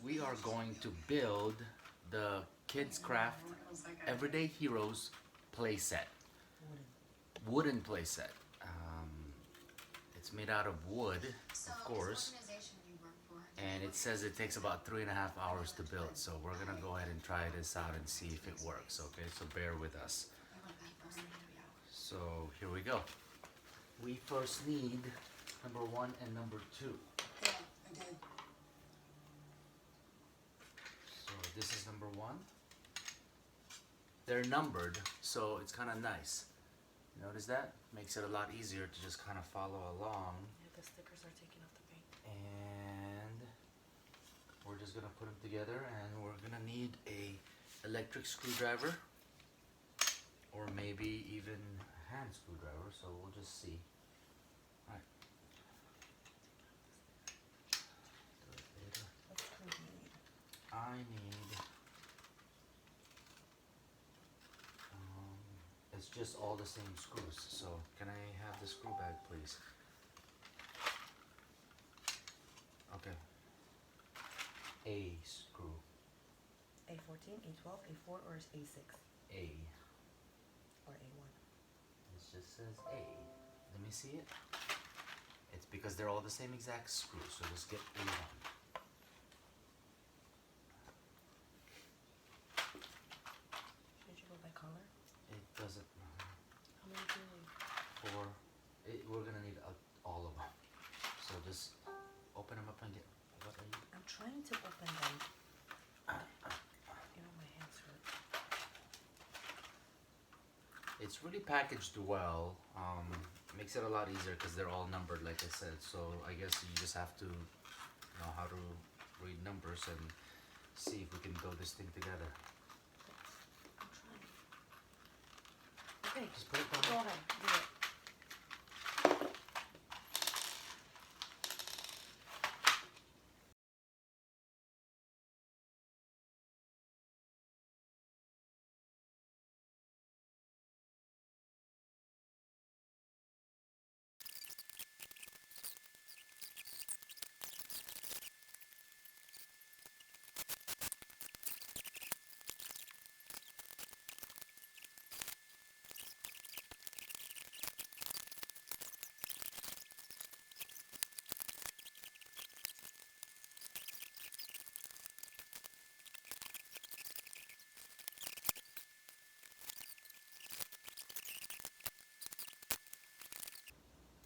we are going to build the KidKraft Everyday Heroes playset. Wooden playset. It's made out of wood, of course, and it says it takes about 3.5 hours to build. So we're gonna go ahead and try this out and see if it works. Okay, so bear with us. So here we go. We first need number 1 and number 2. So this is number 1. They're numbered, so it's kind of nice. Notice that? Makes it a lot easier to just kind of follow along. Yeah, the stickers are taking off the paint. And we're just gonna put them together, and we're gonna need a electric screwdriver, or maybe even a hand screwdriver. So we'll just see. All right. I need. It's just all the same screws. So can I have the screw bag, please? Okay. A screw. A14, A12, A4, or A6? A. Or A1? It just says A. Let me see it. It's because they're all the same exact screw, so just get A1. Should you go by color? It doesn't matter. How many do you need? 4. We're gonna need all of them. So just open them up and get. What are you? I'm trying to open them. You know, my hands hurt. It's really packaged well. Makes it a lot easier because they're all numbered, like I said. So I guess you just have to know how to read numbers and see if we can build this thing together. I'm trying. Okay, Just put it down. go ahead, do it.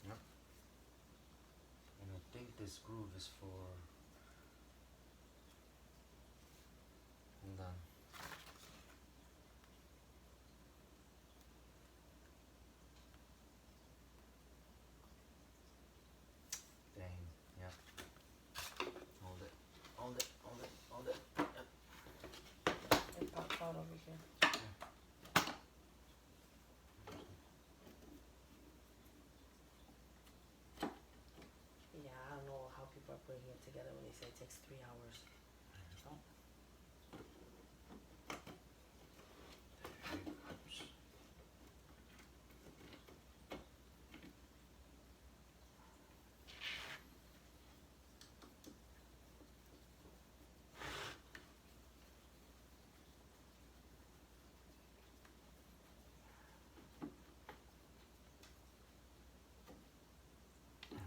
Yep. And I think this groove is for. Hold on. Dang. Yep. Hold it. Hold it. Hold it. Hold it. Yep. It popped out over here. Yeah, I don't know how people are putting it together when they say it takes 3 hours.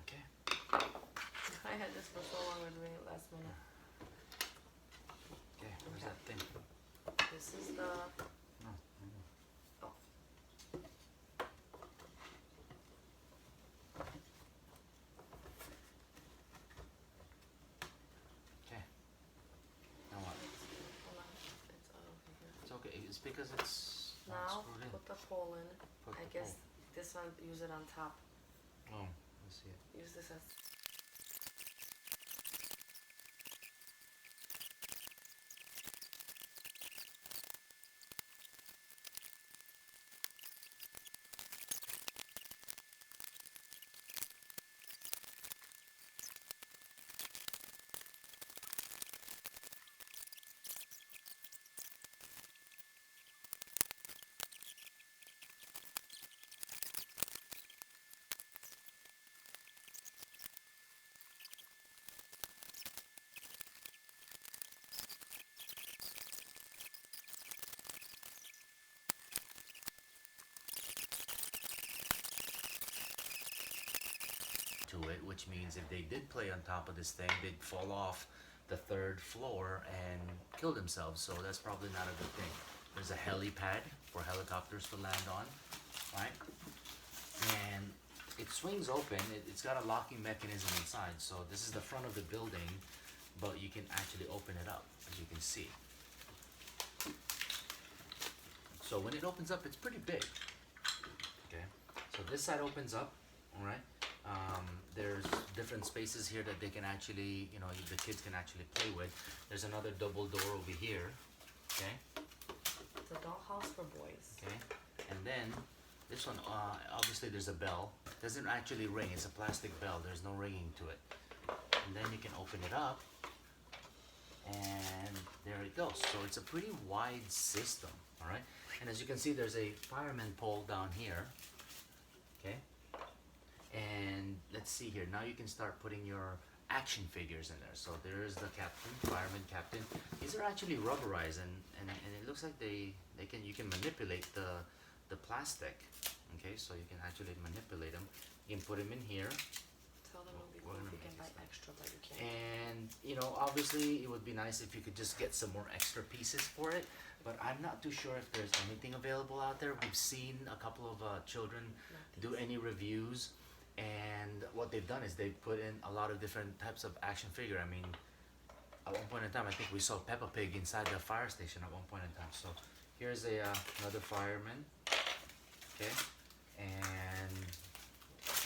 Okay. I had this for so long, we're doing it last minute. Okay. Where's Okay. that thing? This is the. No. Oh. Okay. Now what? Hold on, it's over here. It's okay. It's because it's not Now, screwed in. put the pole in. Put I the guess this one, use it on top. Oh, let's see it. Use this as. to it, which means if they did play on top of this thing, they'd fall off the 3rd floor and kill themselves. So that's probably not a good thing. There's a helipad for helicopters to land on, right? And it swings open. It's got a locking mechanism inside. So this is the front of the building, but you can actually open it up, as you can see. So when it opens up, it's pretty big. Okay, so this side opens up, all right? There's different spaces here that they can actually, you know, the kids can actually play with. There's another double door over here, okay? It's a dollhouse for boys. Okay, and then this one, obviously there's a bell. Doesn't actually ring, it's a plastic bell. There's no ringing to it. And then you can open it up, and there it goes. So it's a pretty wide system, all right? And as you can see, there's a fireman pole down here, okay? And let's see here, now you can start putting your action figures in there. So there's the captain, fireman captain. These are actually rubberized, and it looks like you can manipulate the plastic, okay? So you can actually manipulate them. You can put them in here. Tell them it'll be cool if you can buy extra, but you can't. And, you know, obviously it would be nice if you could just get some more extra pieces for it, but I'm not too sure if there's anything available out there. We've seen a couple of children do any reviews, and what they've done is they've put in a lot of different types of action figure. I mean, at one point in time, I think we saw Peppa Pig inside the fire station at one point in time. So here's another fireman, okay? And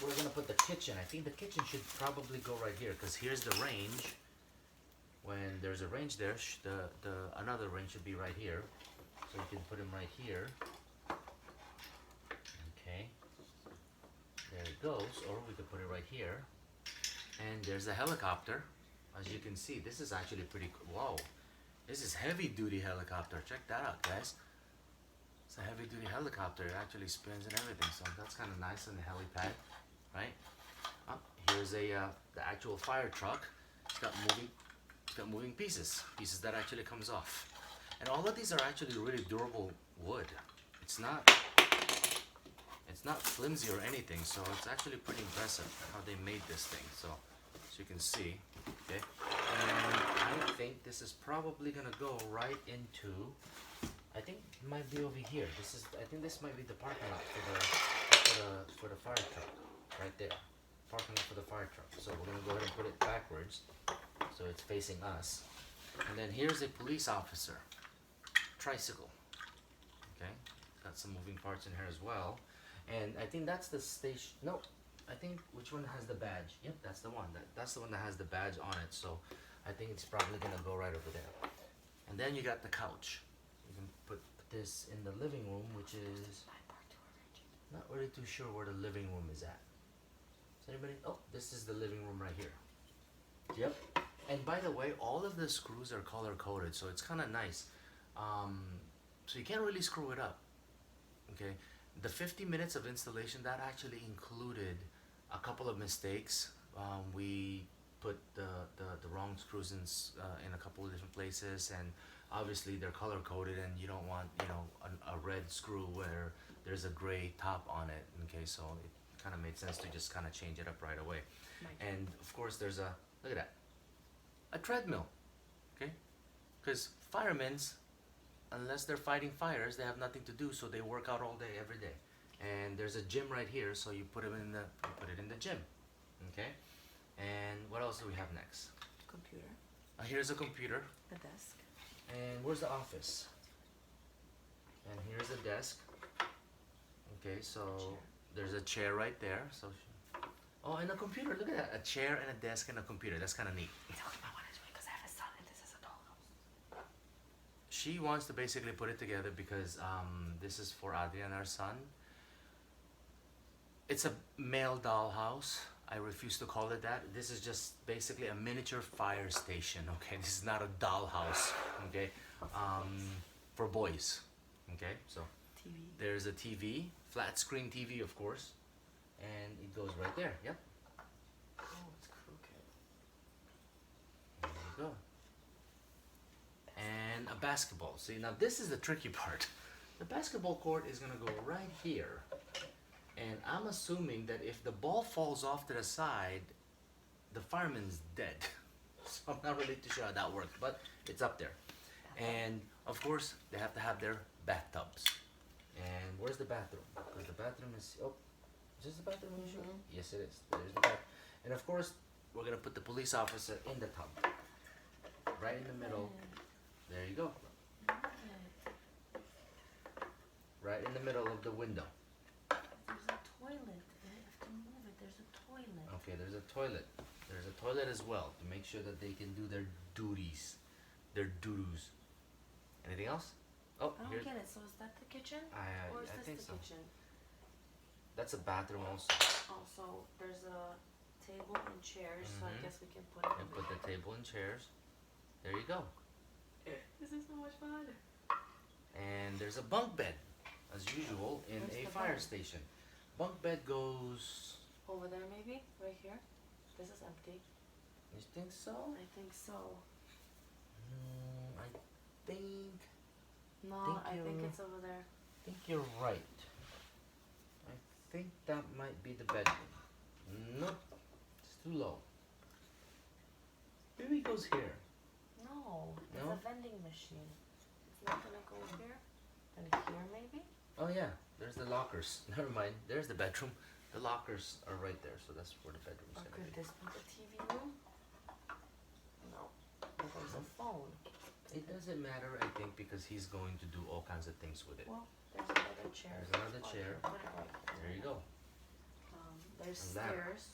we're gonna put the kitchen. I think the kitchen should probably go right here, because here's the range. When there's a range there, another range should be right here. So you can put them right here. Okay. There it goes. Or we could put it right here. And there's a helicopter. As you can see, this is actually pretty cool. Whoa. This is heavy duty helicopter. Check that out, guys. It's a heavy duty helicopter. It actually spins and everything. So that's kind of nice on the helipad, right? Here's the actual fire truck. It's got moving pieces that actually comes off. And all of these are actually really durable wood. It's not flimsy or anything, so it's actually pretty impressive how they made this thing. So as you can see, okay. And I think this is probably gonna go right into, I think it might be over here. I think this might be the parking lot for the fire truck, right there. Parking lot for the fire truck. So we're gonna go ahead and put it backwards, so it's facing us. And then here's a police officer, tricycle. Okay, got some moving parts in here as well. And I think that's the station. No, I think, which one has the badge? Yep, that's the one. That's the one that has the badge on it. So I think it's probably gonna go right over there. And then you got the couch. You can put this in the living room, which is not really too sure where the living room is at. Is anybody? Oh, this is the living room right here. Yep. And by the way, all of the screws are color coded, so it's kind of nice. So you can't really screw it up. Okay. The 50 minutes of installation, that actually included a couple of mistakes. We put the wrong screws in a couple of different places, and obviously they're color coded, and you don't want, you know, a red screw where there's a gray top on it. Okay, so it kind of made sense to just kind of change it up right away. And of course there's look at that, a treadmill, okay? Because firemen's, unless they're fighting fires, they have nothing to do, so they work out all day, every day. And there's a gym right here, so you put it in the gym, okay? And what else do we have next? Computer. Here's a computer. A desk. And where's the office? And here's a desk. Okay, so there's a chair right there. So, oh, and a computer. Look at that, a chair and a desk and a computer. That's kind of neat. Because I have a son and this is a dollhouse. She wants to basically put it together because this is for Adrian, our son. It's a male dollhouse. I refuse to call it that. This is just basically a miniature fire station, okay? This is not a dollhouse, okay? For boys, okay? So TV. there's a TV, flat screen TV, of course, and it goes right there, yep. Oh, it's crooked. There you go. And a basketball. See, now this is the tricky part. The basketball court is gonna go right here. And I'm assuming that if the ball falls off to the side, the fireman's dead. So I'm not really too sure how that works, but it's up there. And of course, they have to have their bathtubs. And where's the bathroom? Because the bathroom is, oh, is this the bathroom? Are you sure? Yes, it is. There's the bathroom. And of course, we're gonna put the police officer in the tub, right in the middle. There you go. Right in the middle of the window. There's a toilet. I have to move it. There's a toilet. Okay, there's a toilet. There's a toilet as well to make sure that they can do their duties, their doo-doos. Anything else? Oh, I don't here's. get it. So is that the kitchen? Or is I this think the so. kitchen? That's a bathroom also. Oh, so there's a table and chairs, so I Mhm. guess we can put it And over put the there. table and chairs. There you go. This is so much fun. And there's a bunk bed, as usual, in Where's a the fire bunk? station. Bunk bed goes. Over there, maybe? Right here? This is empty. You think so? I think so. I think. No, I think you're- it's over there. I think you're right. I think that might be the bedroom. Nope, it's too low. Maybe it goes here. No, it's No? a vending machine. It's not gonna go here. Then here, maybe? Oh yeah, there's the lockers. Never mind. There's the bedroom. The lockers are right there, so that's where the bedroom's Or gonna could be. this be the TV room? No. But there's a phone. It doesn't matter, I think, because he's going to do all kinds of things with it. Well, there's another chair. There's another Oh, I chair. can put it right here. There you go. There's A ladder. stairs.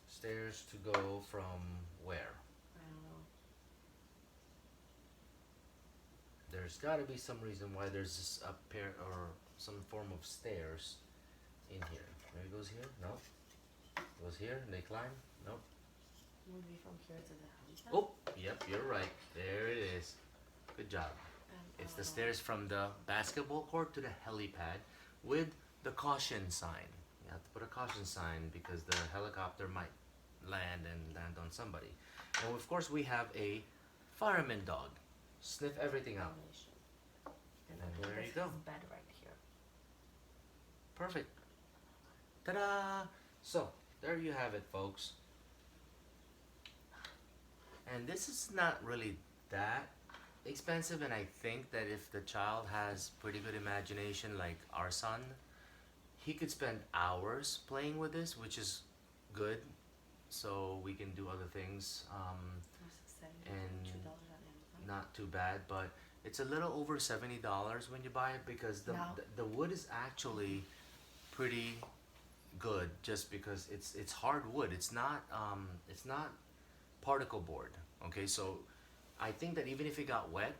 Stairs to go from where? I don't know. There's got to be some reason why there's this up pair or some form of stairs in here. Maybe it goes here? No. Goes here and they climb? Nope. Maybe from here to the helipad? Oh, yep, you're right. There it is. Good job. It's the stairs from the basketball court to the helipad with the caution sign. You have to put a caution sign because the helicopter might land on somebody. And of course we have a fireman dog. Sniff everything out. Combination. And And I think there you this go. is bed right here. Perfect. Ta-da! So, there you have it, folks. And this is not really that expensive, and I think that if the child has pretty good imagination like our son, he could spend hours playing with this, which is good, so we can do other things. And $2 on Amazon. Not too bad, but it's a little over $70 when you buy it because Now- the wood is actually pretty good just because it's hard wood. It's not particle board. Okay, so I think that even if it got wet,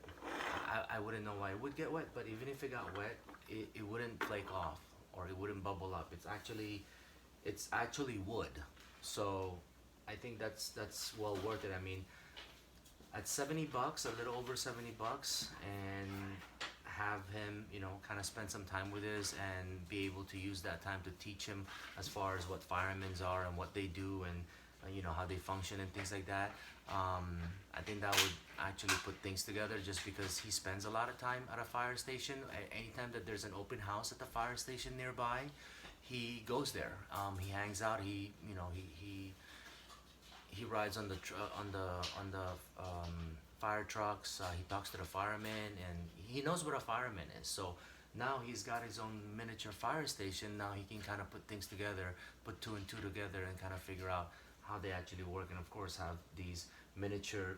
I wouldn't know why it would get wet, but even if it got wet, it wouldn't flake off or it wouldn't bubble up. It's actually wood. So I think that's well worth it. I mean, at $70, a little over $70, and have him, kind of spend some time with us and be able to use that time to teach him as far as what firemen are and what they do and how they function and things like that. I think that would actually put things together just because he spends a lot of time at a fire station. Anytime that there's an open house at the fire station nearby, he goes there. He hangs out. He rides on the fire trucks. He talks to the firemen, and he knows what a fireman is. So now he's got his own miniature fire station. Now he can kind of put things together, put two and two together, and kind of figure out how they actually work. And of course, have these miniature,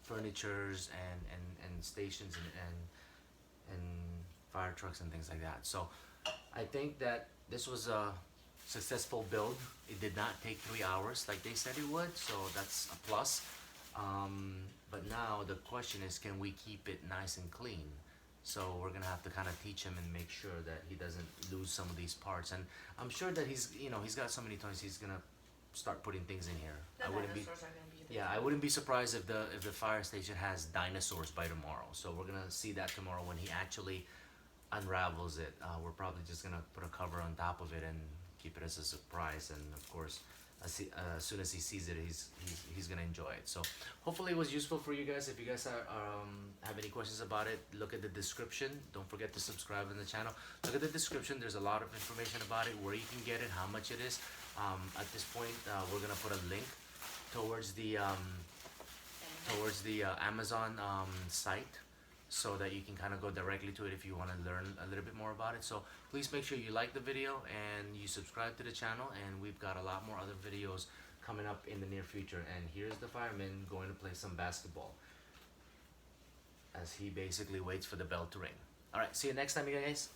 furnitures and stations and fire trucks and things like that. So I think that this was a successful build. It did not take 3 hours like they said it would, so that's a plus. But now the question is, can we keep it nice and clean? So we're gonna have to kind of teach him and make sure that he doesn't lose some of these parts. And I'm sure that he's got so many toys, he's gonna start putting things in here. The dinosaurs are gonna be there. I wouldn't be surprised if the fire station has dinosaurs by tomorrow. So we're gonna see that tomorrow when he actually unravels it. We're probably just gonna put a cover on top of it and keep it as a surprise. And of course, as soon as he sees it, he's gonna enjoy it. So hopefully it was useful for you guys. If you guys have any questions about it, look at the description. Don't forget to subscribe to the channel. Look at the description. There's a lot of information about it, where you can get it, how much it is. At this point, we're gonna put a link towards the Amazon site, so that you can kind of go directly to it if you want to learn a little bit more about it. So please make sure you like the video and you subscribe to the channel, and we've got a lot more other videos coming up in the near future. And here's the fireman going to play some basketball as he basically waits for the bell to ring. All right, see you next time, you guys.